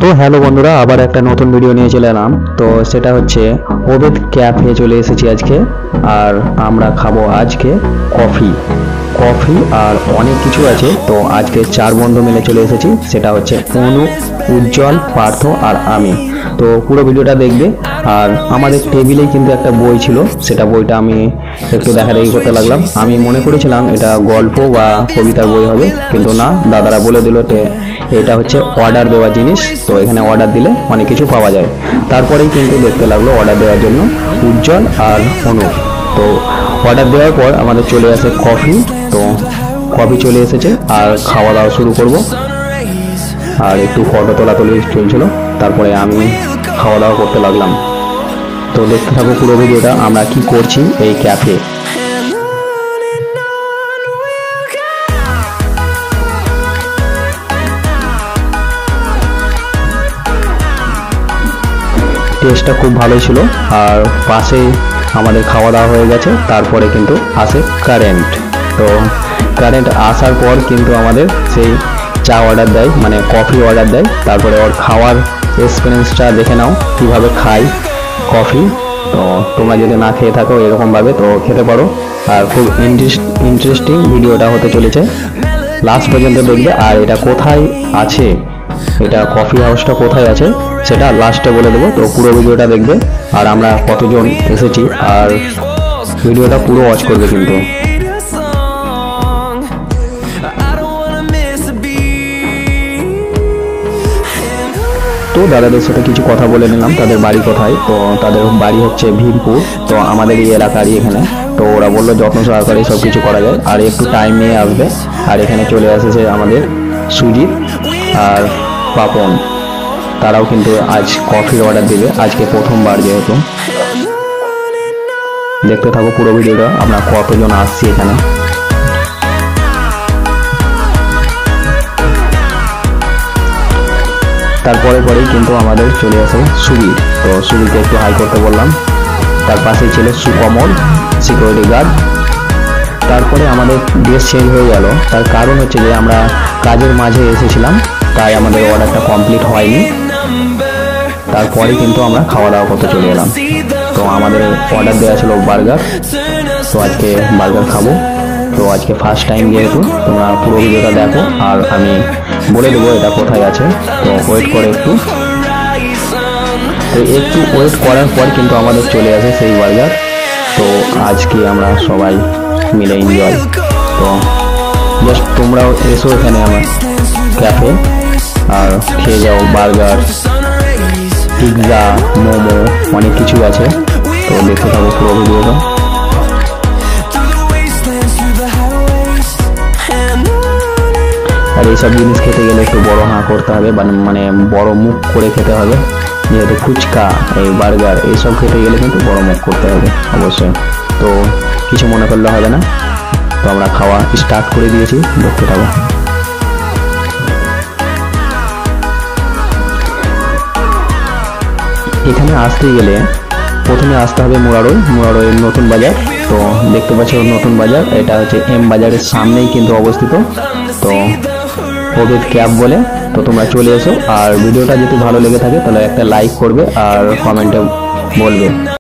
তো হ্যালো বন্ধুরা, আবার একটা নতুন ভিডিও নিয়ে চলে এলাম। তো সেটা হচ্ছে ওবেদ ক্যাফে চলে এসেছি আজকে, আর আমরা খাবো আজকে কফি আর অনেক কিছু আছে। তো আজকে 4 বন্ধু মিলে চলে এসেছি, সেটা হচ্ছে অনু, উজ্জ্বল, পার্থ আর আমি। তো পুরো ভিডিওটা দেখবে। আর আমাদের টেবিলেই কিন্তু একটা বই ছিল, সেটা বইটা আমি একটু দেখাদেখি করতে লাগলাম। আমি মনে করেছিলাম এটা গল্প বা কবিতার বই হবে, কিন্তু না, দাদারা বলে দিল এটা হচ্ছে অর্ডার দেওয়া জিনিস। তো এখানে অর্ডার দিলে অনেক কিছু পাওয়া যায়। তারপরেই কিন্তু দেখতে লাগলো অর্ডার দেওয়ার জন্য উজ্জ্বল আর অনু। তো অর্ডার দেওয়ার পর আমাদের চলে আসে কফি। তো কফি চলে এসেছে আর খাওয়া দাওয়া শুরু করব। আর একটু ফটো তোলাতুলি চলছিল, তারপরে আমি খাওয়া দাওয়া করতে লাগলাম। তো দেখতে থাকো পুরো ভিডিওটা, আমরা কি করছি এই ক্যাফে। টেস্টটা খুব ভালোই ছিল। আর পাশে আমাদের খাওয়া দাওয়া হয়ে গেছে, তারপরে কিন্তু আসে কারেন্ট। তো কারেন্ট আসার পর কিন্তু আমাদের সেই চা অর্ডার দেয়, মানে কফি অর্ডার দেয়। তারপরে ওর খাওয়ার এক্সপিরিয়েন্সটা দেখে নাও কীভাবে খাই কফি। তো তোমরা যদি না খেয়ে থাকো এরকমভাবে, তো খেতে পারো। আর খুব ইন্টারেস্টিং ভিডিওটা হতে চলেছে, লাস্ট পর্যন্ত দেখবে। আর এটা কোথায় আছে, এটা কফি হাউসটা কোথায় আছে সেটা লাস্টে বলে দেবো। তো পুরো ভিডিওটা দেখবে, আর আমরা কতজন এসেছি আর ভিডিওটা পুরো ওয়াচ করবে কিন্তু। তো দাদাদের সাথে কিছু কথা বলে নিলাম, তাদের বাড়ি কোথায়। তো তাদের বাড়ি হচ্ছে ভীমপুর, তো আমাদের এই এলাকারই এখানে। তো ওরা বললো যত্ন সহকারে সব কিছু করা যায়, আর একটু টাইম নিয়ে আসবে। আর এখানে চলে আসেছে আমাদের সুজিত আর পাপন, তারাও কিন্তু আজ কফির অর্ডার দেবে, আজকে প্রথমবার যেহেতু। দেখতে থাকো পুরো ভিডিওটা, আমরা কতজন আসছি এখানে। পরেই কিন্তু আমাদের চলে আসে সুবীর। তো সুবীরকে একটু হাই করতে বললাম। তার পাশেই ছিল সুকমল, সিকিউরিটি গার্ড। তারপরে আমাদের ড্রেস চেঞ্জ হয়ে গেল, তার কারণ হচ্ছে যে আমরা কাজের মাঝে এসেছিলাম, তাই আমাদের অর্ডারটা কমপ্লিট হয়নি। তারপরে কিন্তু আমরা খাওয়া দাওয়া করতে চলে এলাম। তো আমাদের অর্ডার দেওয়া ছিল বার্গার, তো আজকে বার্গার খাবো। তো আজকে ফার্স্ট টাইম যেহেতু, তোমরা পুরো ভিডিওটা দেখো, আর আমি বলে দেবো এটা কোথায় আছে। তো ওয়েট করে একটু। তো একটু ওয়েট করার পর কিন্তু আমাদের চলে আসে সেই বার্গার। তো আজকে আমরা সবাই মিলে এনজয়। তো জাস্ট তোমরাও এসো এখানে আমার ক্যাফে, আর খেয়ে যাও বার্গার, পিৎজা, মোমো, অনেক কিছু আছে। তো দেখতে থাকো পুরো ভিডিওটা। আর এইসব জিনিস খেতে গেলে একটু বড় হাঁ করতে হবে, মানে বড় মুখ করে খেতে হবে। যেহেতু ফুচকা, এই বার্গার, এইসব খেতে গেলে কিন্তু বড় মুখ করতে হবে অবশ্যই। তো কিছু মনে করলে হবে না। তো আমরা খাওয়া স্টার্ট করে দিয়েছি, দেখতে থাকো। এখানে আসতে গেলে প্রথমে আসতে হবে মুরারোই নতুন বাজার। তো দেখতে পাচ্ছ নতুন বাজার, এটা হচ্ছে এম বাজারের সামনেই কিন্তু অবস্থিত। তো ওবেদ ক্যাব বলে। তো তোমরা চলে এসো, আর ভিডিওটা যদি ভালো লেগে থাকে তাহলে একটা লাইক করবে আর কমেন্টে বলবে।